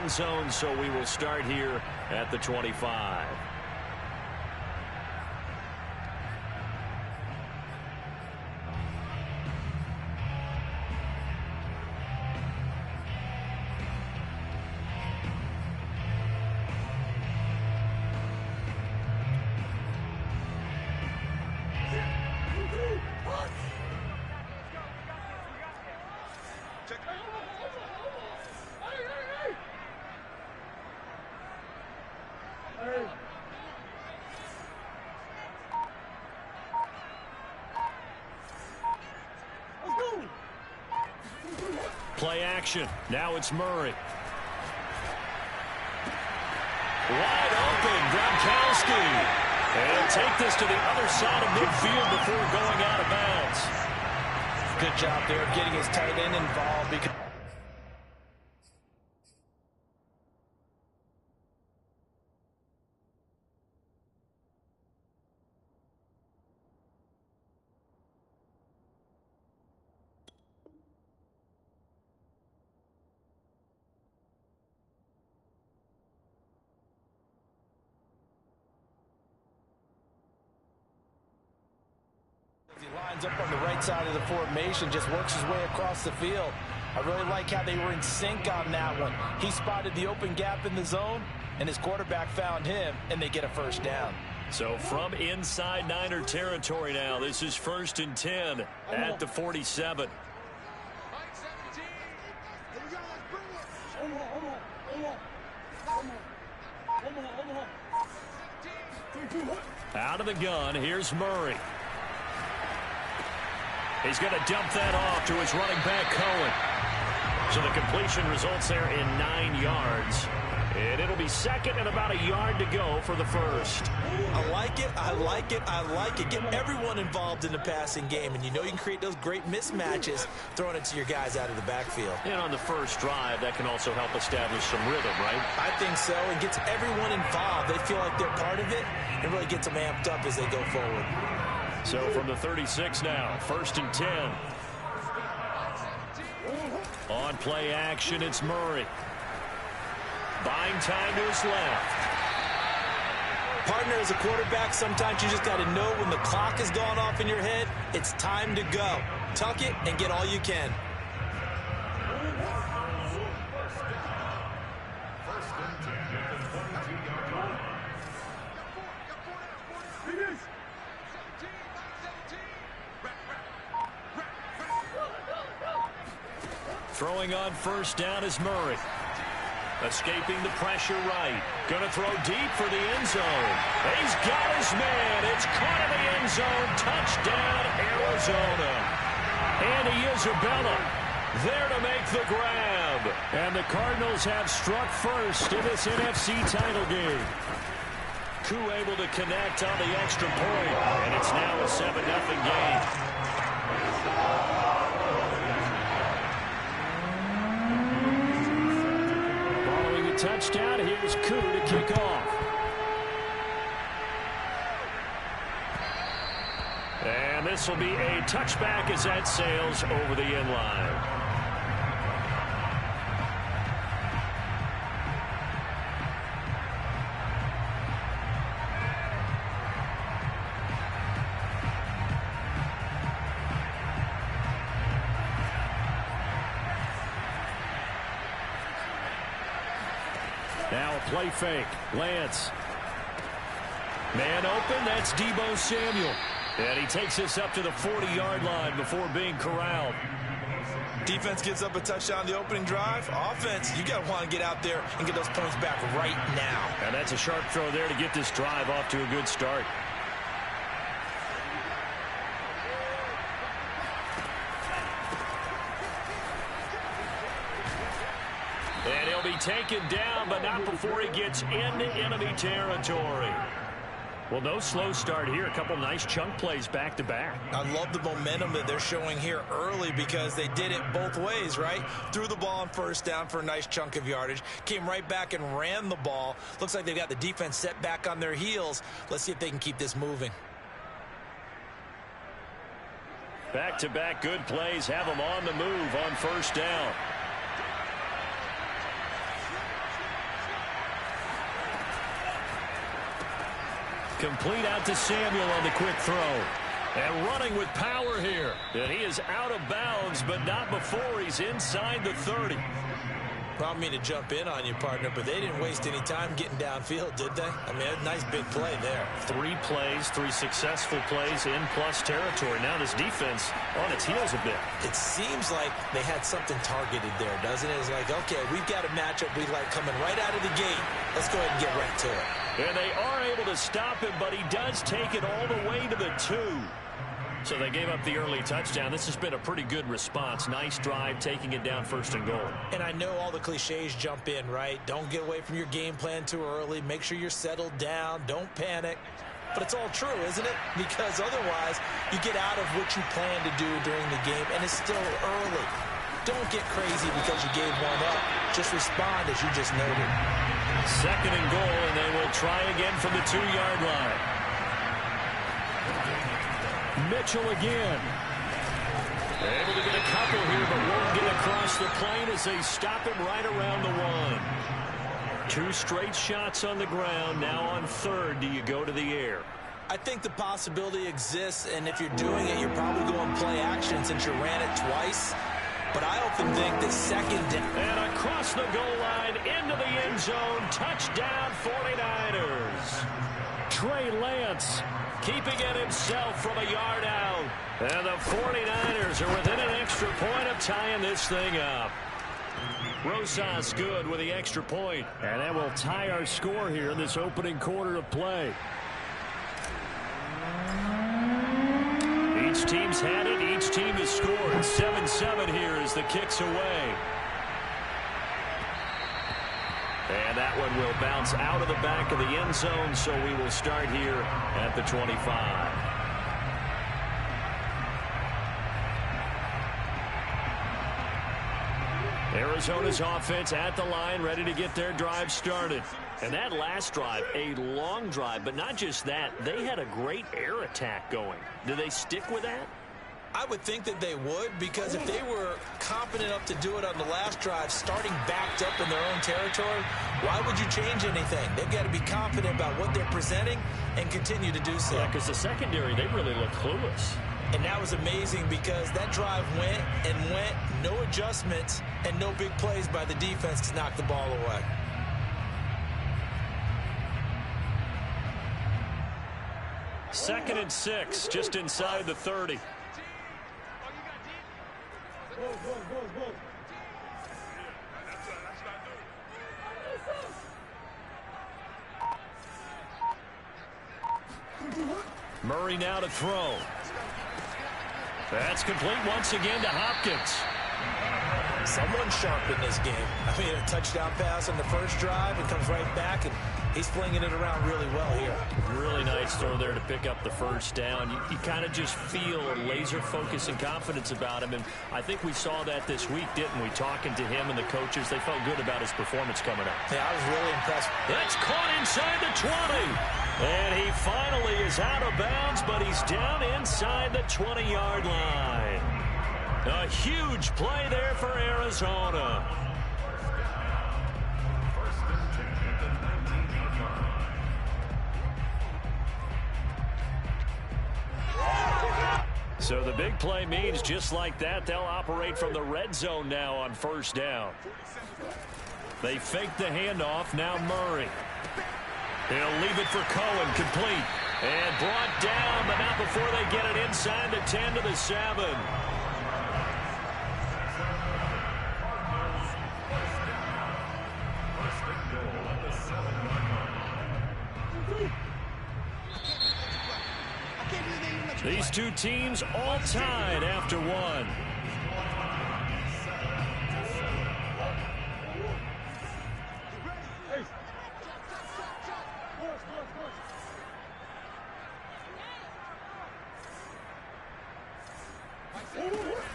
end zone, so we will start here at the 25. Play action. Now it's Murray. Wide open, Gronkowski. And he'll take this to the other side of midfield before going out of bounds. Good job there of getting his tight end involved because he lines up on the right side of the formation, just works his way across the field. I really like how they were in sync on that one. He spotted the open gap in the zone, and his quarterback found him, and they get a first down. So from inside Niner territory now, this is 1st and 10 at the 47. Out of the gun, here's Murray. He's going to dump that off to his running back, Cohen. So the completion results there in 9 yards. And it'll be second and about a yard to go for the first. I like it, I like it, I like it. Get everyone involved in the passing game, and you know you can create those great mismatches throwing it to your guys out of the backfield. And on the first drive, that can also help establish some rhythm, right? I think so. It gets everyone involved. They feel like they're part of it and really gets them amped up as they go forward. So from the 36 now, 1st and 10. On play action, it's Murray. Buying time to his left. Partner, as a quarterback, sometimes you just got to know when the clock has gone off in your head, it's time to go. Tuck it and get all you can. Throwing on first down is Murray. Escaping the pressure right. Going to throw deep for the end zone. He's got his man. It's caught in the end zone. Touchdown, Arizona. Andy Isabella there to make the grab. And the Cardinals have struck first in this NFC title game. Koo able to connect on the extra point. And it's now a 7-0 game. Touchdown. Here's Koo to kick off. And this will be a touchback as that sails over the end line. Now a play fake. Lance. Man open. That's Deebo Samuel. And he takes this up to the 40-yard line before being corralled. Defense gives up a touchdown the opening drive. Offense, you got to want to get out there and get those points back right now. And that's a sharp throw there to get this drive off to a good start. And he'll be taken down, but not before he gets into enemy territory. Well, no slow start here. A couple nice chunk plays back-to-back. I love the momentum that they're showing here early because they did it both ways, right? Threw the ball on first down for a nice chunk of yardage. Came right back and ran the ball. Looks like they've got the defense set back on their heels. Let's see if they can keep this moving. Back-to-back good plays have them on the move on first down. Complete out to Samuel on the quick throw. And running with power here. And he is out of bounds, but not before he's inside the 30. I don't mean to jump in on you, partner, but they didn't waste any time getting downfield, did they? I mean, a nice big play there. 3 plays, 3 successful plays in plus territory. Now this defense on its heels a bit. It seems like they had something targeted there, doesn't it? It's like, okay, we've got a matchup we like coming right out of the gate. Let's go ahead and get right to it. And they are able to stop him, but he does take it all the way to the 2. So they gave up the early touchdown. This has been a pretty good response. Nice drive, taking it down 1st and goal. And I know all the cliches jump in, right? Don't get away from your game plan too early. Make sure you're settled down. Don't panic. But it's all true, isn't it? Because otherwise, you get out of what you plan to do during the game, and it's still early. Don't get crazy because you gave one up. Just respond as you just noted. 2nd and goal, and they will try again from the 2-yard line. Mitchell again. Able to get a couple here, but won't get across the plane as they stop him right around the 1. 2 straight shots on the ground. Now on 3rd, do you go to the air? I think the possibility exists, and if you're doing it, you're probably going play action since you ran it twice. But I often think that 2nd down. And across the goal line, into the end zone. Touchdown, 49ers. Trey Lance keeping it himself from a yard out. And the 49ers are within an extra point of tying this thing up. Rosas good with the extra point. And that will tie our score here in this opening quarter of play. Each team's had it. Each team has scored. 7-7 here as the kick's away. And that one will bounce out of the back of the end zone, so we will start here at the 25. Arizona's offense at the line, ready to get their drive started. And that last drive, a long drive, but not just that. They had a great air attack going. Do they stick with that? I would think that they would, because if they were confident enough to do it on the last drive, starting backed up in their own territory, why would you change anything? They've got to be confident about what they're presenting and continue to do so. Yeah, because the secondary, they really look clueless. And that was amazing because that drive went and went, no adjustments, and no big plays by the defense to knock the ball away. Second and 6, just inside the 30. Murray now to throw. That's complete once again to Hopkins. Someone's sharp in this game. I mean, a touchdown pass on the first drive, it comes right back, and he's flinging it around really well here. Really nice throw there to pick up the first down. You kind of just feel a laser focus and confidence about him, and I think we saw that this week, didn't we? Talking to him and the coaches, they felt good about his performance coming up. Yeah, I was really impressed. That's caught inside the 20. And he finally is out of bounds, but he's down inside the 20-yard line. A huge play there for Arizona. So the big play means just like that, they'll operate from the red zone now on first down. They fake the handoff, now Murray. He'll leave it for Cohen, complete. And brought down, but not before they get it inside the 10 to the 7. These two teams all tied after one.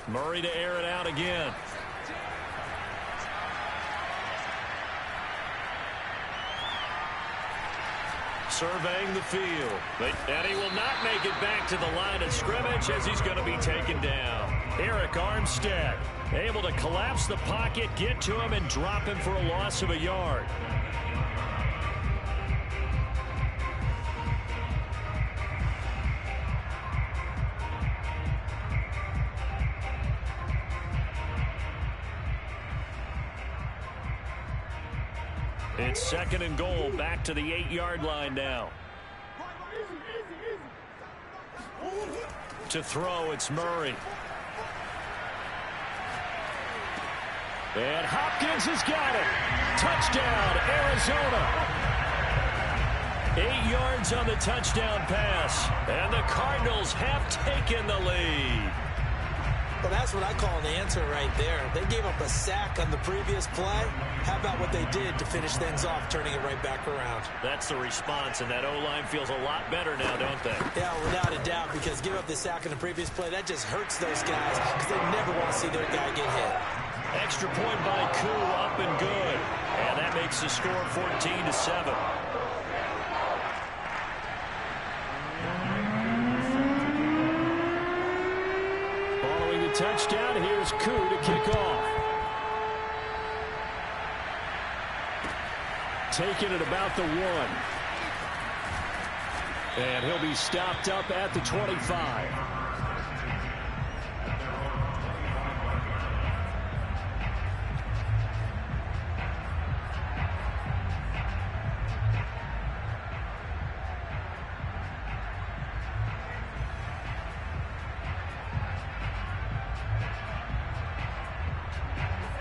Murray to air it out again. Surveying the field. And he will not make it back to the line of scrimmage as he's going to be taken down. Eric Armstead able to collapse the pocket, get to him, and drop him for a loss of a yard. It's 2nd and goal, back to the 8-yard line now. To throw, it's Murray. And Hopkins has got it. Touchdown, Arizona. 8 yards on the touchdown pass. And the Cardinals have taken the lead. Well, that's what I call an answer right there. They gave up a sack on the previous play. How about what they did to finish things off, turning it right back around? That's the response, and that O-line feels a lot better now, don't they? Yeah, without a doubt, because give up the sack on the previous play, that just hurts those guys because they never want to see their guy get hit. Extra point by Koo, up and good. And that makes the score 14-7. Following the touchdown, here's Koo to kick off. Taking it about the 1. And he'll be stopped up at the 25.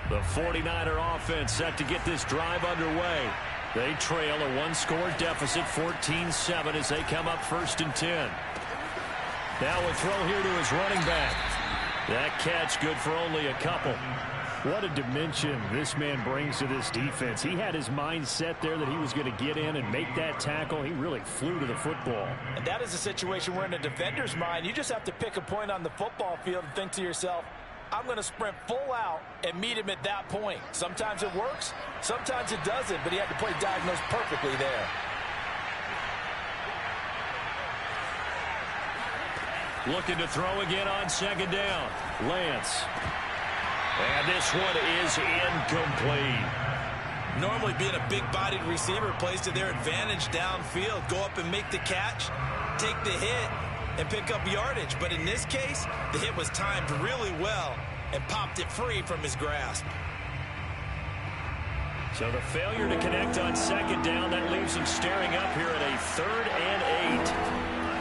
The 49er offense set to get this drive underway. They trail a 1-score deficit, 14-7, as they come up 1st and 10. Now a throw here to his running back. That catch good for only a couple. What a dimension this man brings to this defense. He had his mind set there that he was going to get in and make that tackle. He really flew to the football. And that is a situation where in a defender's mind, you just have to pick a point on the football field and think to yourself, I'm going to sprint full out and meet him at that point. Sometimes it works, sometimes it doesn't, but he had to play diagnosed perfectly there. Looking to throw again on 2nd down. Lance. And this one is incomplete. Normally being a big-bodied receiver plays to their advantage downfield. Go up and make the catch, take the hit, and pick up yardage. But in this case, the hit was timed really well and popped it free from his grasp. So the failure to connect on 2nd down, that leaves him staring up here at a 3rd and 8.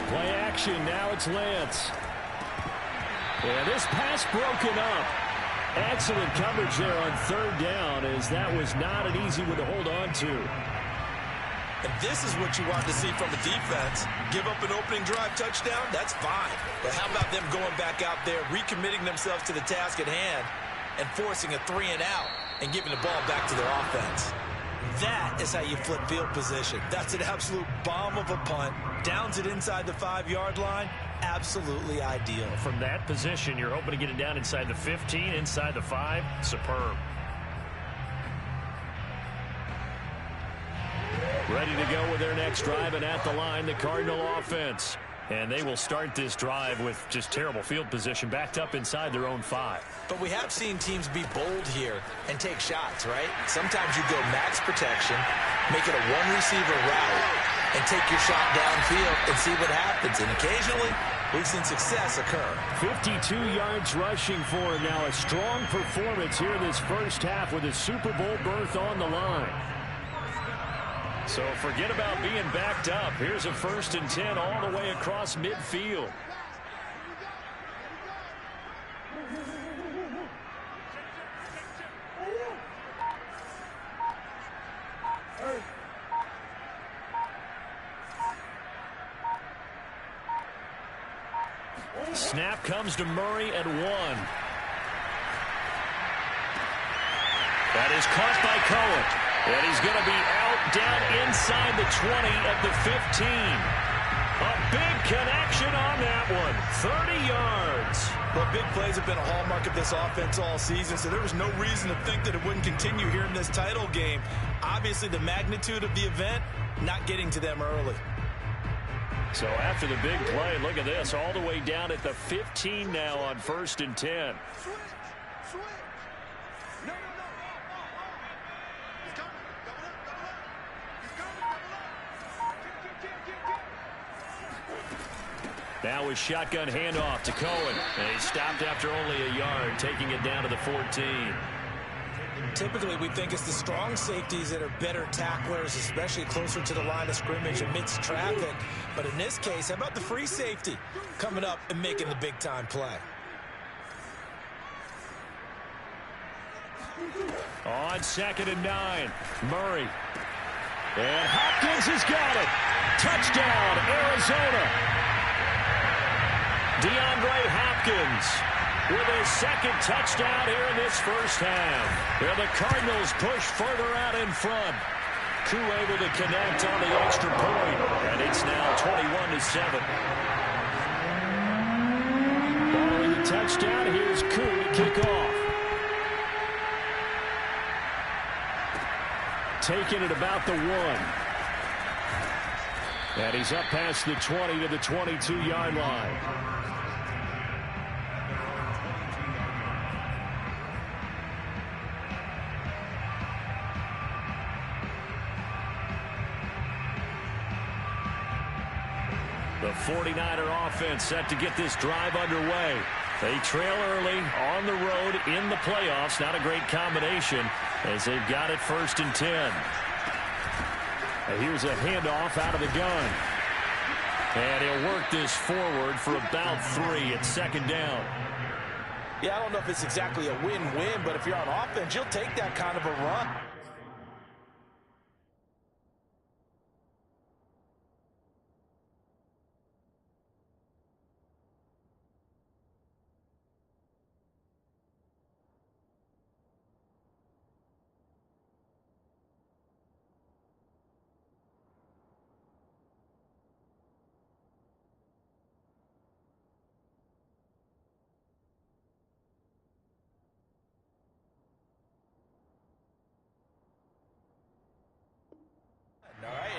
Play action, now it's Lance. And this pass broken up. Excellent coverage there on 3rd down, as that was not an easy one to hold on to. And this is what you want to see from a defense. Give up an opening drive touchdown, that's fine. But how about them going back out there, recommitting themselves to the task at hand, and forcing a 3 and out, and giving the ball back to their offense. That is how you flip field position. That's an absolute bomb of a punt. Downs it inside the 5-yard line. Absolutely ideal. From that position, you're hoping to get it down inside the 15, inside the 5. Superb. Ready to go with their next drive, and at the line, the Cardinal offense. And they will start this drive with just terrible field position, backed up inside their own 5. But we have seen teams be bold here and take shots, right? Sometimes you go max protection, make it a 1-receiver route, and take your shot downfield and see what happens. And occasionally, we've seen success occur. 52 yards rushing for him now. A strong performance here in this first half with a Super Bowl berth on the line. So forget about being backed up. Here's a 1st and 10 all the way across midfield. Snap comes to Murray at 1. That is caught by Cohen. And he's going to be out down inside the 20 at the 15. A big connection on that one. 30 yards. Well, big plays have been a hallmark of this offense all season, so there was no reason to think that it wouldn't continue here in this title game. Obviously, the magnitude of the event, not getting to them early. So after the big play, look at this, all the way down at the 15 now on 1st and 10. Now a shotgun handoff to Cohen. And he stopped after only a yard, taking it down to the 14. Typically, we think it's the strong safeties that are better tacklers, especially closer to the line of scrimmage amidst traffic. But in this case, how about the free safety coming up and making the big-time play? On 2nd and 9, Murray. And Hopkins has got it. Touchdown, Arizona. DeAndre Hopkins with his second touchdown here in this first half. And the Cardinals push further out in front. Koo able to connect on the extra point. And it's now 21-7. Following the touchdown, here's Koo to kick off. Taking it about the 1. And he's up past the 20 to the 22-yard line. The 49er offense set to get this drive underway. They trail early on the road in the playoffs. Not a great combination as they've got it 1st and 10. And here's a handoff out of the gun. And he'll work this forward for about 3 at 2nd down. Yeah, I don't know if it's exactly a win-win, but if you're on offense, you'll take that kind of a run.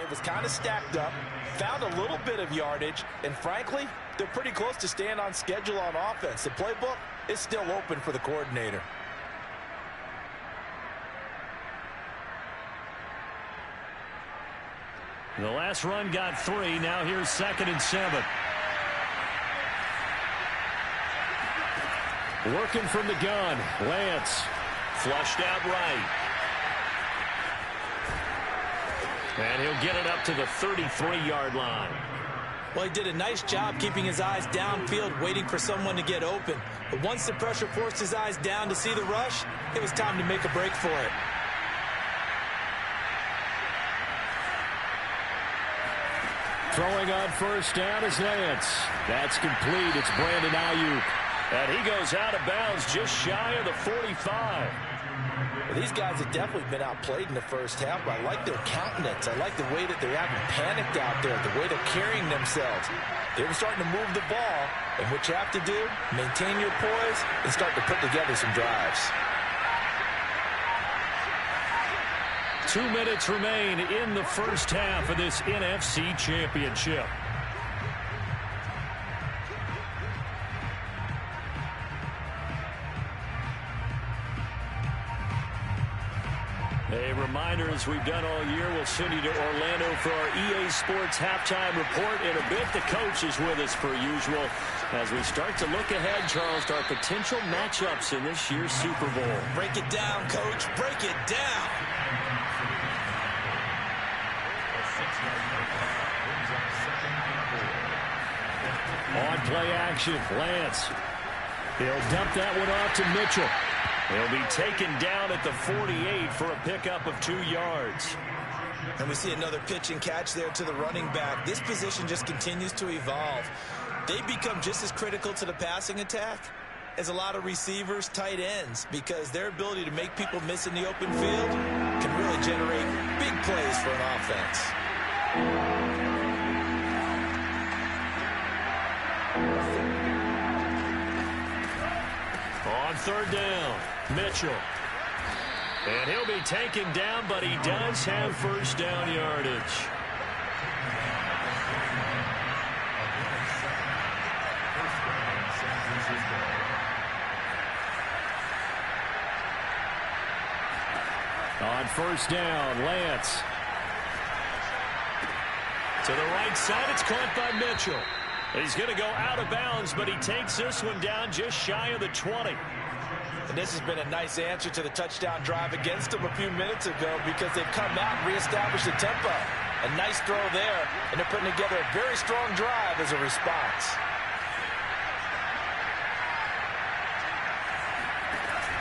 It was kind of stacked up, found a little bit of yardage, and frankly, they're pretty close to staying on schedule on offense. The playbook is still open for the coordinator. The last run got 3. Now here's 2nd and 7. Working from the gun. Lance flushed out right. And he'll get it up to the 33-yard line. Well, he did a nice job keeping his eyes downfield, waiting for someone to get open. But once the pressure forced his eyes down to see the rush, it was time to make a break for it. Throwing on 1st down is Lance. That's complete. It's Brandon Ayuk. And he goes out of bounds just shy of the 45. Well, these guys have definitely been outplayed in the first half, but I like their countenance. I like the way that they haven't panicked out there, the way they're carrying themselves. They're starting to move the ball, and what you have to do, maintain your poise and start to put together some drives. 2 minutes remain in the first half of this NFC Championship. A reminder, as we've done all year, we'll send you to Orlando for our EA Sports halftime report. In a bit, the coach is with us per usual as we start to look ahead, Charles, to our potential matchups in this year's Super Bowl. Break it down, Coach. Break it down. On play action, Lance. He'll dump that one off to Mitchell. He'll be taken down at the 48 for a pickup of 2 yards. And we see another pitch and catch there to the running back. This position just continues to evolve. They become just as critical to the passing attack as a lot of receivers, tight ends, because their ability to make people miss in the open field can really generate big plays for an offense. On 3rd down, Mitchell. And he'll be taken down, but he does have 1st down yardage. On 1st down, Lance. To the right side, it's caught by Mitchell. He's going to go out of bounds, but he takes this one down just shy of the 20. And this has been a nice answer to the touchdown drive against them a few minutes ago because they've come out and reestablished the tempo. A nice throw there, and they're putting together a very strong drive as a response.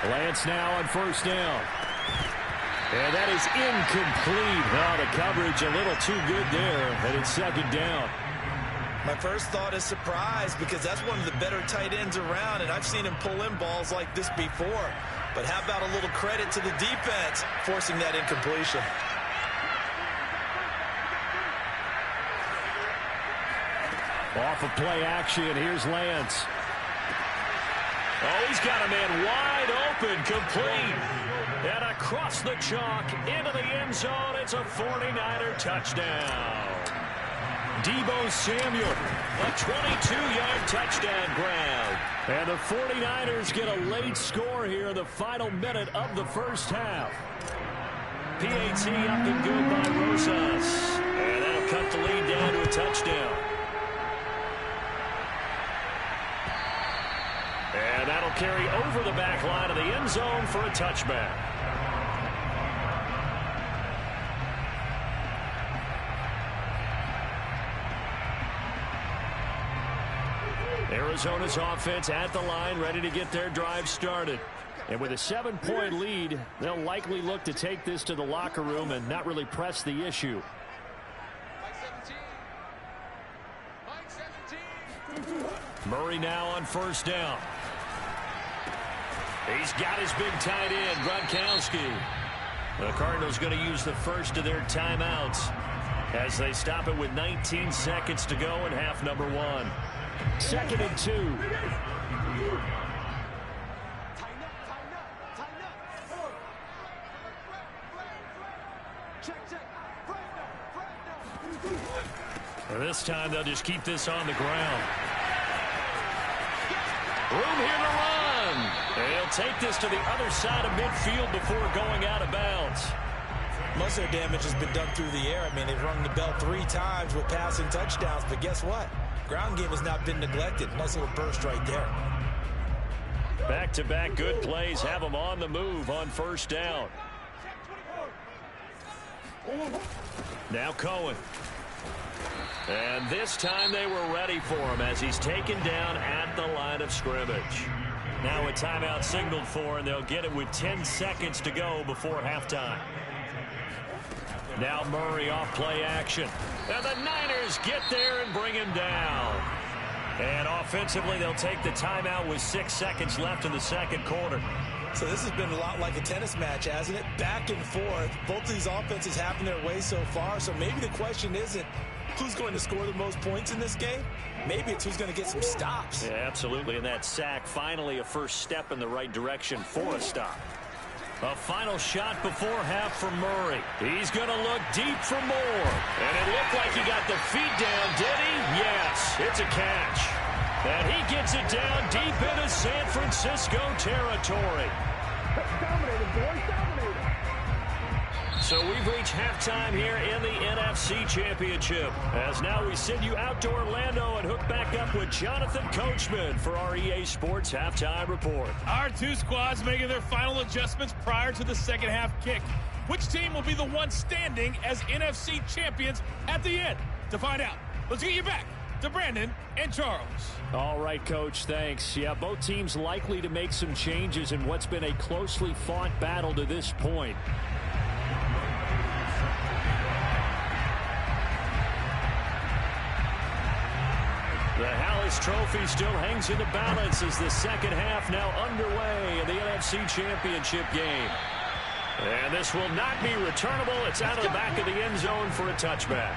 Lance now on first down. And that is incomplete. Oh, the coverage a little too good there, and it's second down. My first thought is surprise because that's one of the better tight ends around, and I've seen him pull in balls like this before. But how about a little credit to the defense forcing that incompletion? Off of play action, here's Lance. Oh, he's got a man wide open, complete. And across the chalk, into the end zone, it's a 49er touchdown. Deebo Samuel, a 22-yard touchdown grab. And the 49ers get a late score here in the final minute of the first half. PAT up and good by Rosas. And that'll cut the lead down to a touchdown. And that'll carry over the back line of the end zone for a touchback. Arizona's offense at the line, ready to get their drive started. And with a 7-point lead, they'll likely look to take this to the locker room and not really press the issue. Murray now on first down. He's got his big tight end, Gronkowski. The Cardinals going to use the first of their timeouts as they stop it with 19 seconds to go in half number 1. 2nd and 2. And this time they'll just keep this on the ground. Room here to run. And he'll take this to the other side of midfield before going out of bounds. Most of their damage has been done through the air. I mean, they've rung the bell 3 times with passing touchdowns, but guess what? Ground game has not been neglected. Nice little burst right there. Back-to-back good plays have them on the move on first down. Now Cohen. And this time they were ready for him as he's taken down at the line of scrimmage. Now a timeout signaled for, and they'll get it with 10 seconds to go before halftime. Now Murray off play action. And the Niners get there and bring him down. And offensively, they'll take the timeout with 6 seconds left in the second quarter. So this has been a lot like a tennis match, hasn't it? Back and forth. Both of these offenses having their way so far. So maybe the question isn't who's going to score the most points in this game. Maybe it's who's going to get some stops. Yeah, absolutely. And that sack, finally a first step in the right direction for a stop. A final shot before half for Murray. He's going to look deep for more. And it looked like he got the feet down, did he? Yes, it's a catch. And he gets it down deep into San Francisco territory. Dominated, boys, dominated. So we've reached halftime here in the NFC Championship. As now we send you out to Orlando and hook back up with Jonathan Coachman for our EA Sports Halftime Report. Our 2 squads making their final adjustments prior to the second half kick. Which team will be the one standing as NFC champions at the end? To find out, let's get you back to Brandon and Charles. All right, Coach, thanks. Yeah, both teams likely to make some changes in what's been a closely fought battle to this point. The Hallis Trophy still hangs in the balance as the second half now underway in the NFC Championship game. And this will not be returnable. It's out of the back of the end zone for a touchback.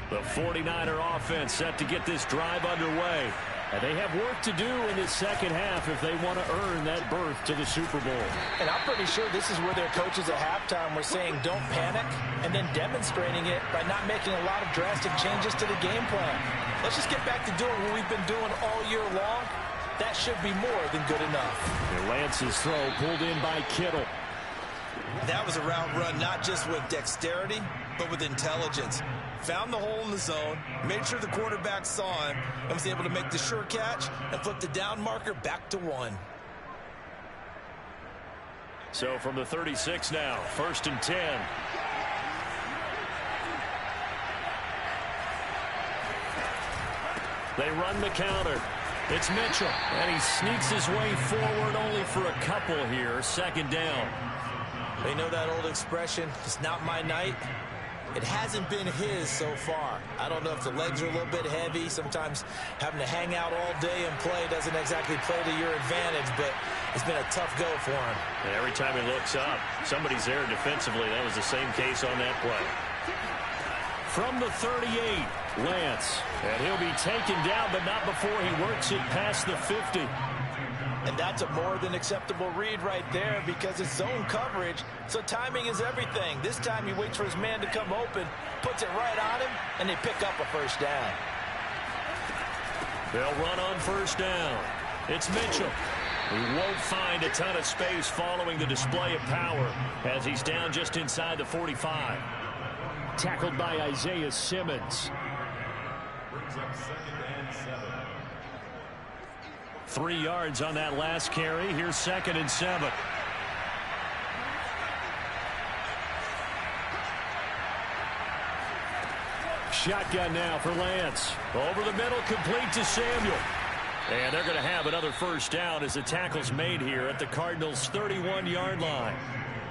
The 49er offense set to get this drive underway. And they have work to do in this second half if they want to earn that berth to the Super Bowl. And I'm pretty sure this is where their coaches at halftime were saying don't panic, and then demonstrating it by not making a lot of drastic changes to the game plan. Let's just get back to doing what we've been doing all year long. That should be more than good enough. And Lance's throw pulled in by Kittle. That was a route run not just with dexterity, but with intelligence. Found the hole in the zone, made sure the quarterback saw him, and was able to make the sure catch and flip the down marker back to 1. So from the 36 now, 1st and 10. They run the counter. It's Mitchell, and he sneaks his way forward only for a couple here. 2nd down. They know that old expression, it's not my night. It hasn't been his so far. I don't know if the legs are a little bit heavy. Sometimes having to hang out all day and play doesn't exactly play to your advantage, but it's been a tough go for him. And every time he looks up, somebody's there defensively. That was the same case on that play. From the 38, Lance. And he'll be taken down, but not before he works it past the 50. And that's a more than acceptable read right there because it's zone coverage, so timing is everything. This time he waits for his man to come open, puts it right on him, and they pick up a 1st down. They'll run on 1st down. It's Mitchell. He won't find a ton of space following the display of power as he's down just inside the 45. Tackled by Isaiah Simmons. Brings up 2nd and 7. 3 yards on that last carry. Here's 2nd and 7. Shotgun now for Lance. Over the middle, complete to Samuel. And they're going to have another 1st down as the tackle's made here at the Cardinals' 31-yard line.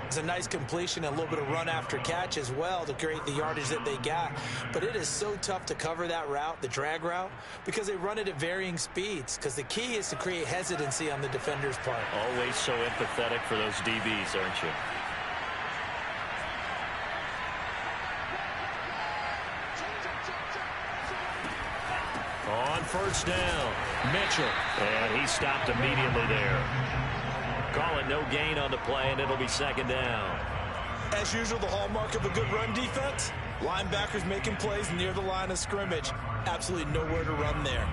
It's a nice completion and a little bit of run after catch as well to create the yardage that they got. But it is so tough to cover that route, the drag route, because they run it at varying speeds. Because the key is to create hesitancy on the defender's part. Always so empathetic for those DBs, aren't you? On 1st down, Mitchell. And he stopped immediately there. Call it no gain on the play, and it'll be 2nd down. As usual, the hallmark of a good run defense, linebackers making plays near the line of scrimmage. Absolutely nowhere to run there.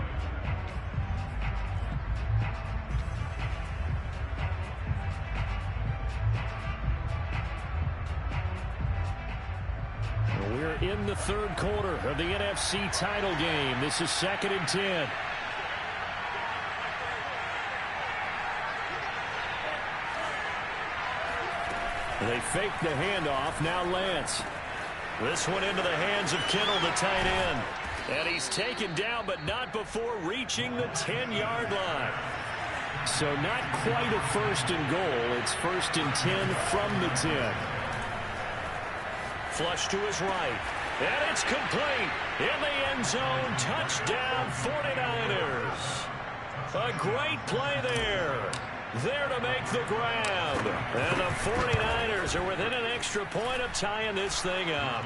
We're in the 3rd quarter of the NFC title game. This is 2nd and 10. They fake the handoff. Now Lance. This one into the hands of Kittle, the tight end. And he's taken down, but not before reaching the 10-yard line. So not quite a 1st and goal. It's 1st and 10 from the 10. Flush to his right. And it's complete. In the end zone. Touchdown 49ers. A great play there. There to make the grab. And the 49ers are within an extra point of tying this thing up.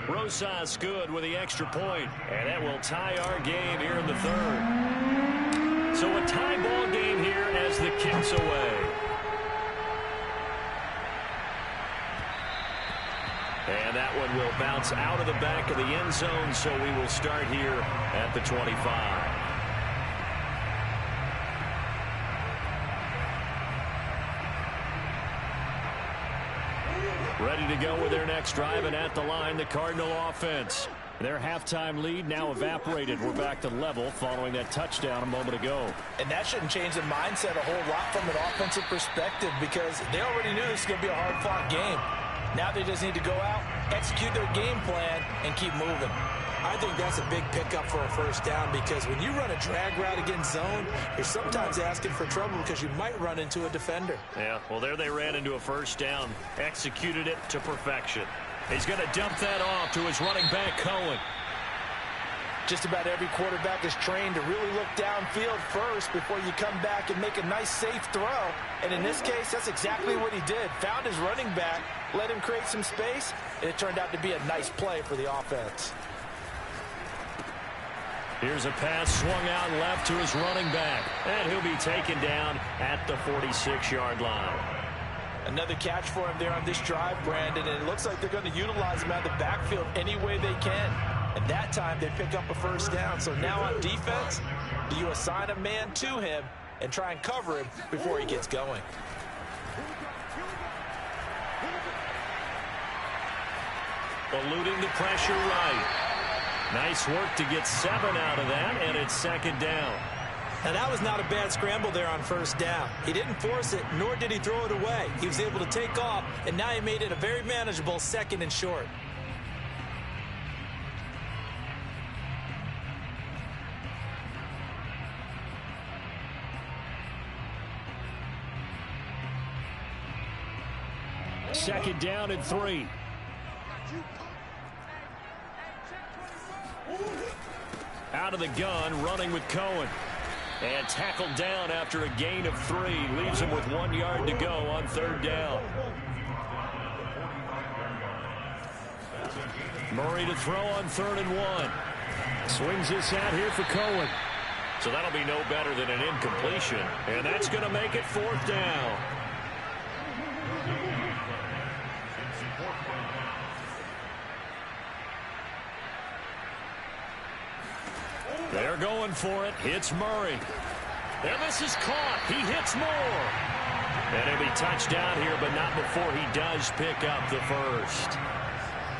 Rosas good with the extra point. And that will tie our game here in the 3rd. So a tie ball game here as the kick's away. And that one will bounce out of the back of the end zone, so we will start here at the 25. Ready to go with their next drive, and at the line, the Cardinal offense. Their halftime lead now evaporated. We're back to level following that touchdown a moment ago. And that shouldn't change the mindset a whole lot from an offensive perspective because they already knew this was going to be a hard-fought game. Now they just need to go out, execute their game plan, and keep moving. I think that's a big pickup for a 1st down because when you run a drag route against zone, you're sometimes asking for trouble because you might run into a defender. Yeah, well, there they ran into a 1st down, executed it to perfection. He's going to dump that off to his running back, Cohen. Just about every quarterback is trained to really look downfield first before you come back and make a nice, safe throw. And in this case, that's exactly what he did. Found his running back, let him create some space, and it turned out to be a nice play for the offense. Here's a pass swung out left to his running back. And he'll be taken down at the 46-yard line. Another catch for him there on this drive, Brandon, and it looks like they're going to utilize him out of the backfield any way they can. And that time they pick up a first down. So now on defense, do you assign a man to him and try and cover him before he gets going? Eluding the pressure right. Nice work to get 7 out of that, and it's second down. Now, that was not a bad scramble there on first down. He didn't force it, nor did he throw it away. He was able to take off, and now he made it a very manageable second and short. Second down and 3. Out of the gun, running with Cohen. And tackled down after a gain of 3. Leaves him with 1 yard to go on third down. Murray to throw on 3rd and 1. Swings this out here for Cohen. So that'll be no better than an incompletion. And that's going to make it 4th down. They're going for it. It's Murray. And this is caught. He hits more. And it'll be touchdown here, but not before he does pick up the first.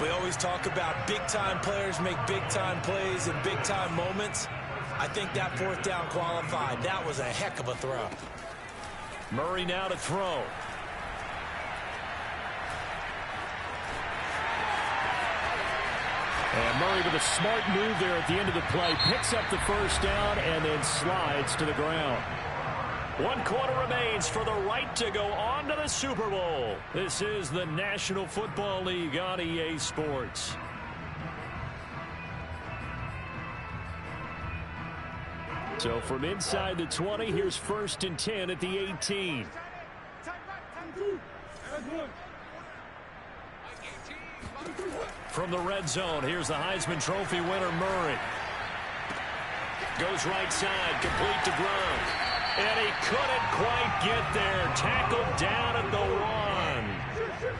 We always talk about big-time players make big-time plays in big-time moments. I think that 4th down qualified. That was a heck of a throw. Murray now to throw. And Murray with a smart move there at the end of the play. Picks up the first down and then slides to the ground. 1 quarter remains for the right to go on to the Super Bowl. This is the National Football League on EA Sports. So from inside the 20, here's 1st and 10 at the 18. From the red zone, here's the Heisman Trophy winner, Murray. Goes right side, complete to Gronk. And he couldn't quite get there. Tackled down at the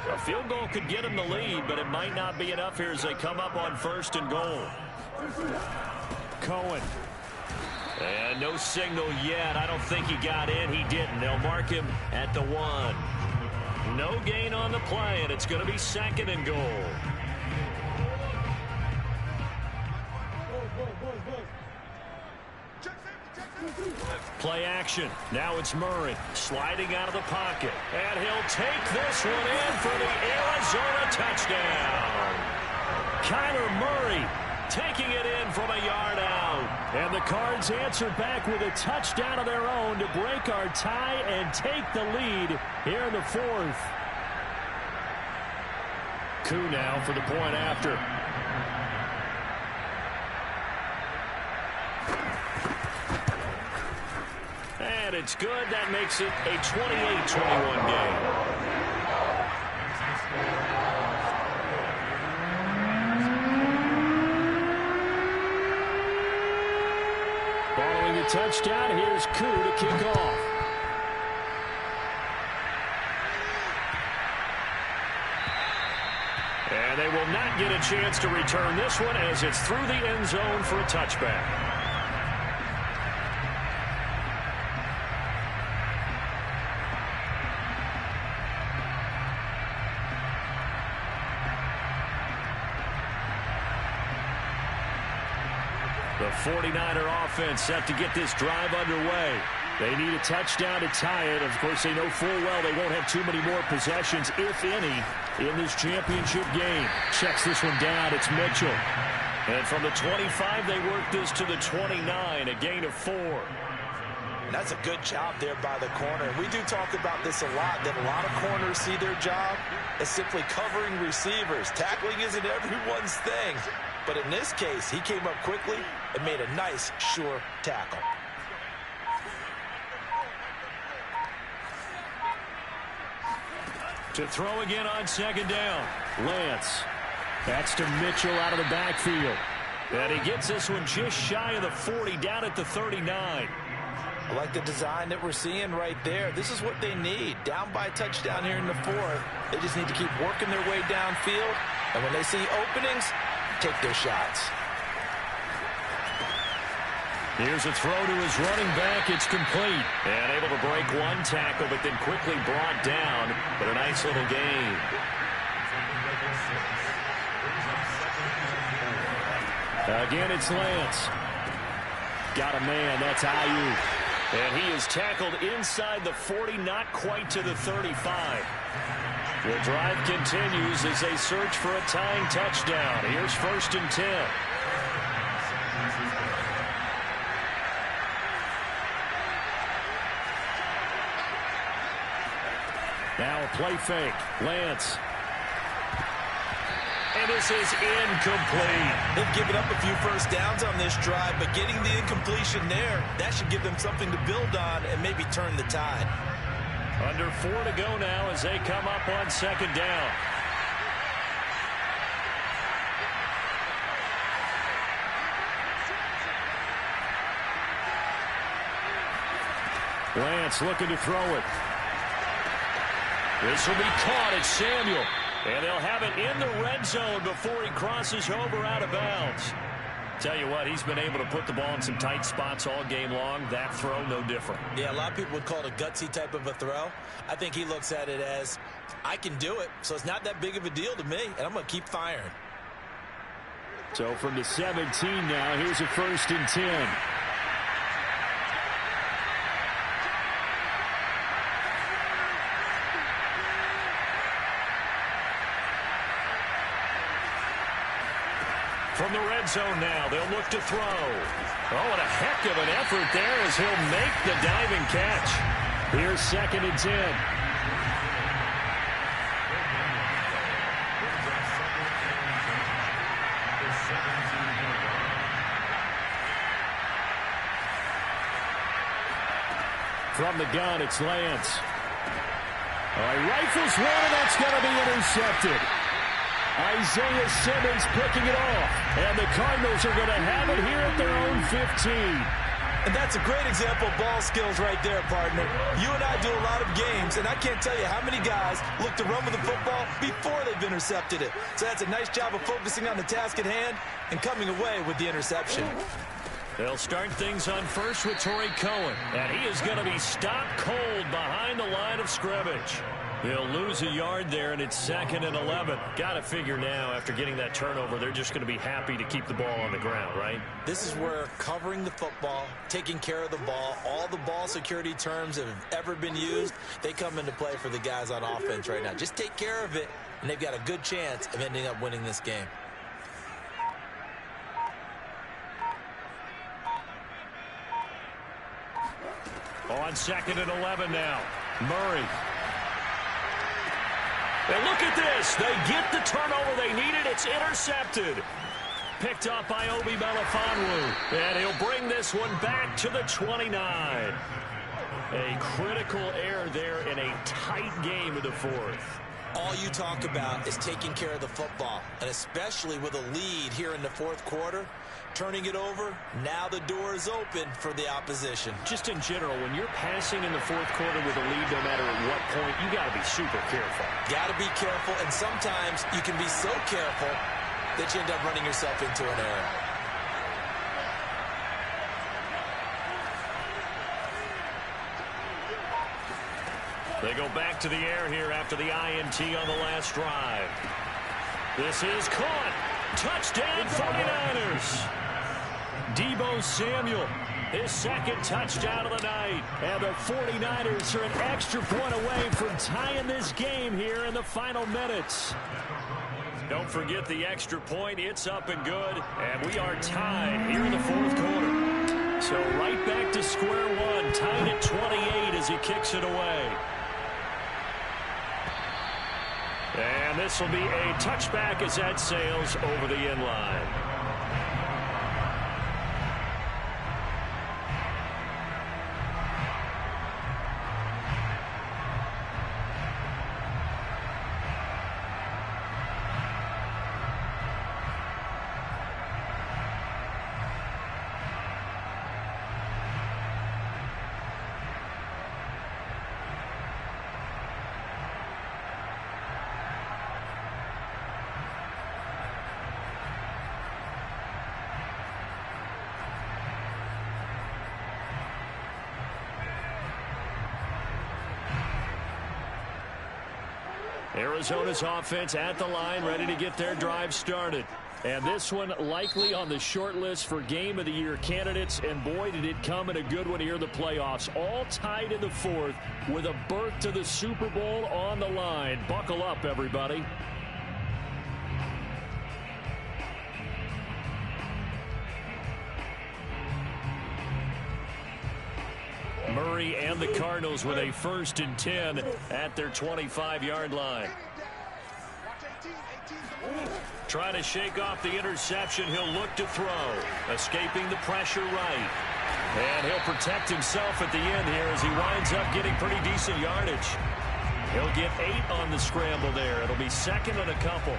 1. A field goal could get him the lead, but it might not be enough here as they come up on 1st and goal. Cohen. And no signal yet. I don't think he got in. He didn't. They'll mark him at the 1. No gain on the play, and it's going to be 2nd and goal. Play action. Now it's Murray sliding out of the pocket. And he'll take this one in for the Arizona touchdown. Kyler Murray taking it in from a yard out. And the Cards answer back with a touchdown of their own to break our tie and take the lead here in the 4th. Coup now for the point after. And it's good. That makes it a 28-21 game. Following the touchdown, here's Coup to kick off. And they will not get a chance to return this one as it's through the end zone for a touchback. The 49er offense set to get this drive underway. They need a touchdown to tie it. Of course, they know full well they won't have too many more possessions, if any, in this championship game. Checks this one down. It's Mitchell. And from the 25, they work this to the 29, a gain of 4. That's a good job there by the corner. We do talk about this a lot, that a lot of corners see their job as simply covering receivers. Tackling isn't everyone's thing. But in this case, he came up quickly and made a nice, sure tackle. To throw again on 2nd down. Lance. That's to Mitchell out of the backfield. And he gets this one just shy of the 40, down at the 39. I like the design that we're seeing right there. This is what they need. Down by a touchdown here in the fourth. They just need to keep working their way downfield. And when they see openings, take their shots. Here's a throw to his running back. It's complete. And able to break one tackle, but then quickly brought down with a nice little gain. Again, it's Lance. Got a man. That's Ayuk. And he is tackled inside the 40, not quite to the 35. The drive continues as they search for a tying touchdown. Here's 1st and 10. Now a play fake. Lance. And this is incomplete. They've given up a few first downs on this drive, but getting the incompletion there, that should give them something to build on and maybe turn the tide. Under 4 to go now as they come up on 2nd down. Lance looking to throw it. This will be caught. It's Samuel. And they'll have it in the red zone before he crosses over out of bounds. Tell you what, he's been able to put the ball in some tight spots all game long. That throw, no different. Yeah, a lot of people would call it a gutsy type of a throw. I think he looks at it as, I can do it, so it's not that big of a deal to me, and I'm going to keep firing. So from the 17 now, here's a 1st and 10. From the red zone now, they'll look to throw. Oh, and a heck of an effort there as he'll make the diving catch. Here's 2nd and 10. From the gun, it's Lance. Rifles one, and that's going to be intercepted. Isaiah Simmons picking it off. And the Cardinals are going to have it here at their own 15. And that's a great example of ball skills right there, partner. You and I do a lot of games, and I can't tell you how many guys look to run with the football before they've intercepted it. So that's a nice job of focusing on the task at hand and coming away with the interception. They'll start things on first with Torrey Cohen. And he is going to be stopped cold behind the line of scrimmage. They'll lose a yard there, and it's 2nd and 11. Got to figure now, after getting that turnover, they're just going to be happy to keep the ball on the ground, right? This is where covering the football, taking care of the ball, all the ball security terms that have ever been used, they come into play for the guys on offense right now. Just take care of it, and they've got a good chance of ending up winning this game. On 2nd and 11 now. Murray. And look at this. They get the turnover they needed. It's intercepted. Picked up by Obi Melifonwu. And he'll bring this one back to the 29. A critical error there in a tight game of the fourth. All you talk about is taking care of the football, and especially with a lead here in the fourth quarter, turning it over, now the door is open for the opposition. Just in general, when you're passing in the fourth quarter with a lead, no matter at what point, you got to be super careful. Got to be careful, and sometimes you can be so careful that you end up running yourself into an error. They go back to the air here after the INT on the last drive. This is caught. Touchdown 49ers. Deebo Samuel, his 2nd touchdown of the night. And the 49ers are an extra point away from tying this game here in the final minutes. Don't forget the extra point. It's up and good. And we are tied here in the fourth quarter. So right back to square one. Tied at 28 as he kicks it away. And this will be a touchback as that sails over the end line. Arizona's offense at the line, ready to get their drive started. And this one likely on the short list for Game of the Year candidates. And boy, did it come in a good one here in the playoffs. All tied in the fourth with a berth to the Super Bowl on the line. Buckle up, everybody. Murray and the Cardinals with a 1st and 10 at their 25-yard line. Trying to shake off the interception. He'll look to throw. Escaping the pressure right. And he'll protect himself at the end here as he winds up getting pretty decent yardage. He'll get 8 on the scramble there. It'll be 2nd and a couple.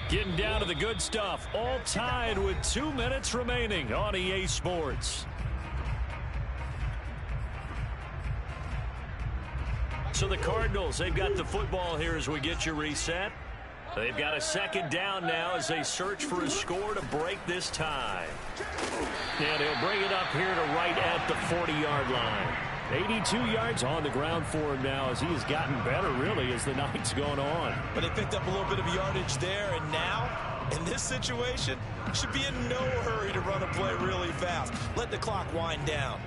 Getting down to the good stuff. All tied with 2 minutes remaining on EA Sports. So the Cardinals, they've got the football here as we get you reset. They've got a 2nd down now as they search for a score to break this tie. And he'll bring it up here to right at the 40-yard line. 82 yards on the ground for him now as he has gotten better, really, as the night's gone on. But they picked up a little bit of yardage there, and now, in this situation, should be in no hurry to run a play really fast. Let the clock wind down.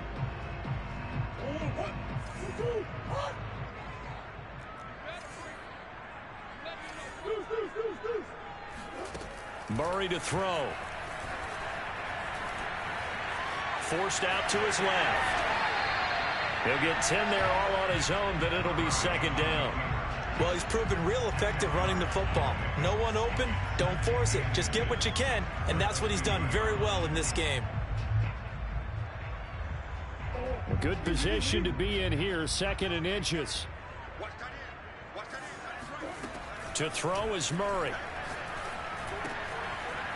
Murray to throw. Forced out to his left. He'll get 10 there all on his own, but it'll be 2nd down. Well, he's proven real effective running the football. No one open, don't force it. Just get what you can, and that's what he's done very well in this game. A good position to be in here, 2nd and inches. To throw is Murray.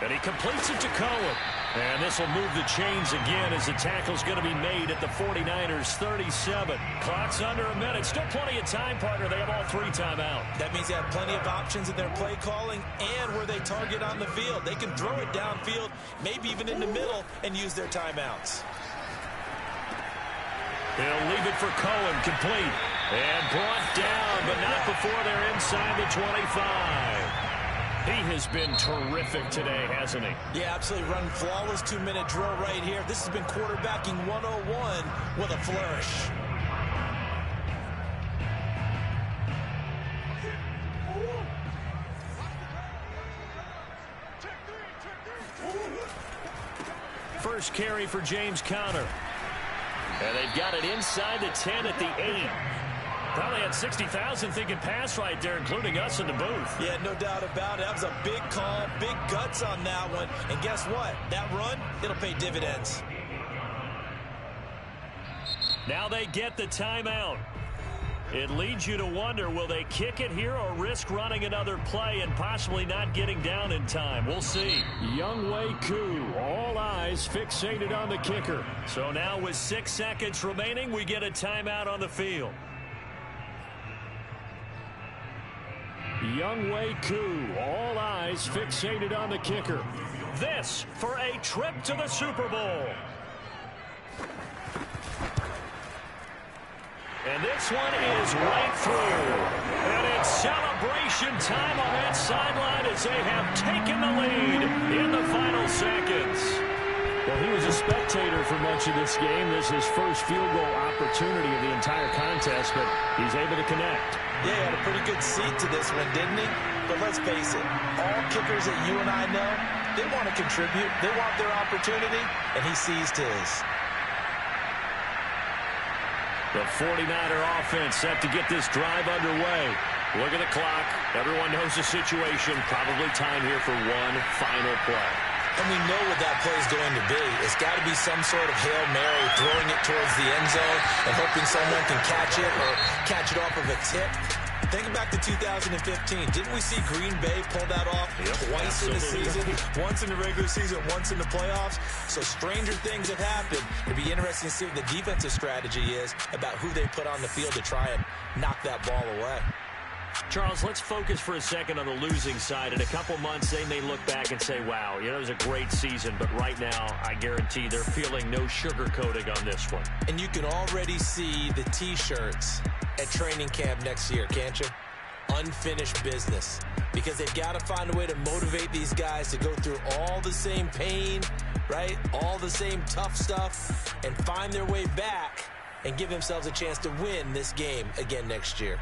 And he completes it to Cohen. And this will move the chains again as the tackle's going to be made at the 49ers 37. Clock's under a minute. Still plenty of time, partner. They have all 3 timeouts. That means they have plenty of options in their play calling and where they target on the field. They can throw it downfield, maybe even in the middle, and use their timeouts. They'll leave it for Cohen, complete. And brought down, but not before they're inside the 25. He has been terrific today, hasn't he? Yeah, absolutely. Running flawless 2-minute drill right here. This has been quarterbacking 101 with a flourish. First carry for James Conner. And they've got it inside the 10 at the 8. Probably had 60,000 thinking pass right there, including us in the booth. Yeah, no doubt about it. That was a big call, big guts on that one. And guess what? That run, it'll pay dividends. Now they get the timeout. It leads you to wonder, will they kick it here or risk running another play and possibly not getting down in time? We'll see. Younghoe Koo, all eyes fixated on the kicker. So now with 6 seconds remaining, we get a timeout on the field. Younghoe Koo, all eyes fixated on the kicker. This for a trip to the Super Bowl. And this one is right through. And it's celebration time on that sideline as they have taken the lead in the final seconds. Well, he was a spectator for much of this game. This is his first field goal opportunity of the entire contest, but he's able to connect. Yeah, he had a pretty good seat to this one, didn't he? But let's face it, all kickers that you and I know, they want to contribute. They want their opportunity, and he seized his. The 49er offense set to get this drive underway. Look at the clock. Everyone knows the situation. Probably time here for one final play. And we know what that play is going to be. It's got to be some sort of Hail Mary, throwing it towards the end zone and hoping someone can catch it or catch it off of a tip. Think back to 2015. Didn't we see Green Bay pull that off twice in the season? Once in the regular season, once in the playoffs. So stranger things have happened. It'd be interesting to see what the defensive strategy is about who they put on the field to try and knock that ball away. Charles, let's focus for a second on the losing side. In a couple months, they may look back and say, wow, it was a great season. But right now, I guarantee they're feeling no sugarcoating on this one. And you can already see the T-shirts at training camp next year, can't you? Unfinished business. Because they've got to find a way to motivate these guys to go through all the same pain, right? All the same tough stuff, and find their way back and give themselves a chance to win this game again next year.